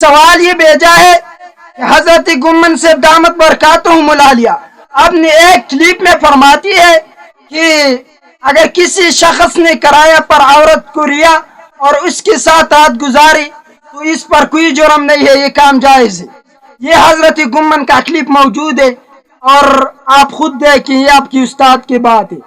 सवाल ये भेजा है कि हजरत गुम्मन से दामत बरकातहू मुलालिया अपनी एक क्लिप में फरमाती है कि अगर किसी शख्स ने किराया पर औरत को रिया और उसके साथ रात गुजारी तो इस पर कोई जुर्म नहीं है, ये काम जायज है। ये हजरत गुम्मन का क्लिप मौजूद है और आप खुद देखें, ये आपकी उस्ताद की बात है।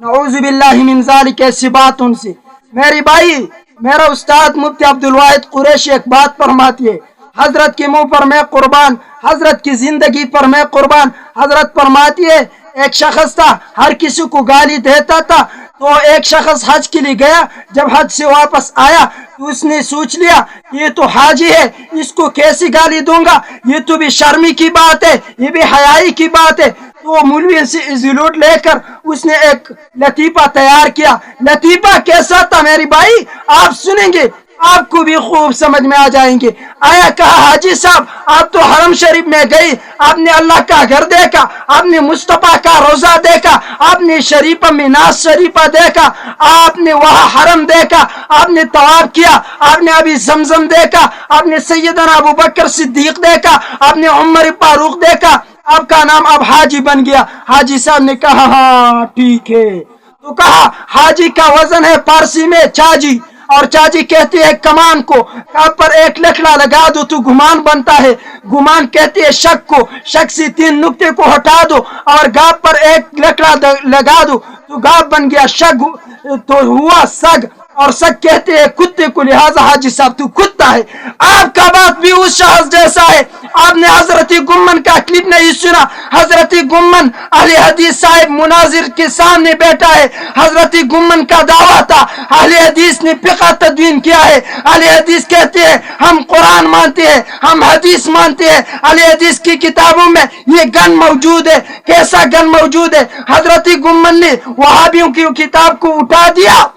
नऊज़ु बिल्लाहि मिन ज़ालिक, ऐसी बात उनसे। मेरी भाई, मेरा उस्ताद मुफ्ती अब्दुल वाहिद कुरैशी एक बात फरमाती है, हजरत के मुंह पर मैं कुर्बान, हजरत की जिंदगी पर मैं कुर्बान। हजरत फरमाती है एक शख्स था, हर किसी को गाली देता था। तो एक शख्स हज के लिए गया, जब हज से वापस आया तो उसने सोच लिया ये तो हाजी है, इसको कैसी गाली दूंगा, ये तो भी शर्मी की बात है, ये भी हयाई की बात है। तो मौलवी से इज़्लूट लेकर उसने एक लतीफ़ा तैयार किया। लतीफ़ा कैसा था मेरी भाई, आप सुनेंगे आपको भी खूब समझ में आ जाएंगे। आया कहा, हाजी साहब आप तो हरम शरीफ में गई, आपने अल्लाह का घर देखा, आपने मुस्तफ़ा का रोजा देखा, आपने शरीफा मिनास शरीफा देखा, आपने वहाँ हरम देखा, आपने तवाफ किया, आपने अभी जमजम देखा, आपने सैयदना अबू बकर सिद्दीक देखा, आपने उमर फारूक देखा, आपका नाम अब हाजी बन गया। हाजी साहब ने कहा हाँ ठीक है। तो कहा हाजी का वजन है फारसी में चाजी, और चाची कहती है कमान को, कहाँ पर एक लकड़ा लगा दो तो गुमान बनता है, गुमान कहती है शक को, शक से 3 नुक्ते को हटा दो और गाप पर एक लकड़ा लगा दो तो गाप बन गया शक, तो हुआ सग, और सग कहते हैं कुत्ते को, लिहाजा हाजी साहब तू कुत्ता है। आपका बात भी उस शख्स जैसा है। आपने हजरत गुम्मन का क्लिप नहीं सुना। हजरत गुम्मन अहले हदीस साहिब मुनाजिर के सामने बैठा है। हजरत गुम्मन का दावा था, अहले हदीस ने फिक़ह तदवीन किया है। अहले हदीस कहते हैं हम कुरान मानते हैं, हम हदीस मानते हैं। अहले हदीस की किताबों में ये गन मौजूद है। कैसा गन मौजूद है? हजरत गुम्मन ने वहाबियों की किताब को उठा दिया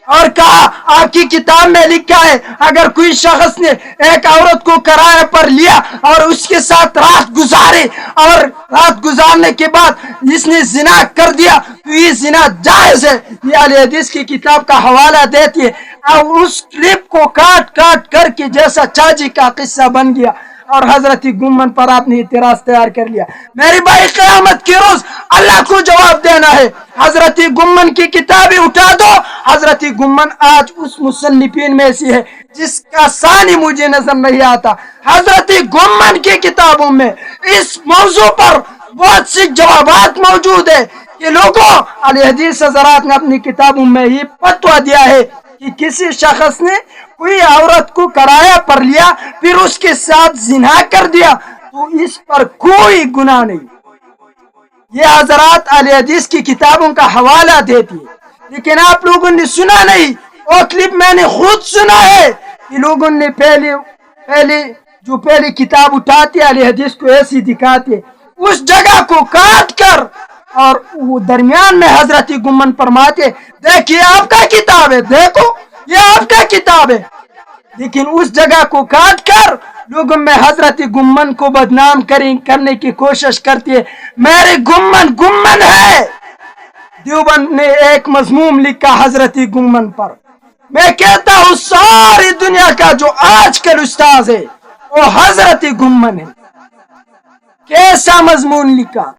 और कहा आपकी किताब में लिखा है अगर कोई शख्स ने एक औरत को किराए पर लिया और उसके साथ रात गुजारे और रात गुजारने के बाद इसने जिना कर दिया तो ये जिना जायज है। ये अहले हदीस की किताब का हवाला देती है। और उस क्लिप को काट काट करके जैसा चाची का किस्सा बन गया और हजरत गुम्मन पर आपने इतराज तैयार कर लिया। मेरी भाई क़यामत के रोज अल्लाह को जवाब देना है। हजरत गुम्मन की किताबें उठा दो। हजरत गुम्मन आज उस मुसन्निफीन में से है जिसका सानी मुझे नजर नहीं आता। हजरत गुम्मन की किताबों में इस मौजू पर बहुत सी जवाबात मौजूद है कि लोगों, अहले हदीस हज़रात ने अपनी किताबों में ये फतवा दिया है कि किसी शख्स ने कोई औरत को किराया पर लिया फिर उसके साथ जिना कर दिया तो इस पर कोई गुनाह नहीं। ये हजरात अहले हदीस की किताबों का हवाला देती है, लेकिन आप लोगों ने सुना नहीं। वो क्लिप मैंने खुद सुना है कि लोगों ने पहले किताब उठाते अहले हदीस को ऐसी दिखाते, उस जगह को काट कर और वो दरमियान में हजरत गुम्मन फरमाते देखिए आपका किताब है, देखो ये आपका किताब है। लेकिन उस जगह को काट कर लोगों में हजरत गुम्मन को बदनाम करने की कोशिश करती है। मेरे गुम्मन गुम्मन है। देवबंद ने एक मजमूम लिखा हजरत गुम्मन पर। मैं कहता हूँ सारी दुनिया का जो आजकल उस्ताद है वो हजरत गुम्मन है। कैसा मजमून लिखा।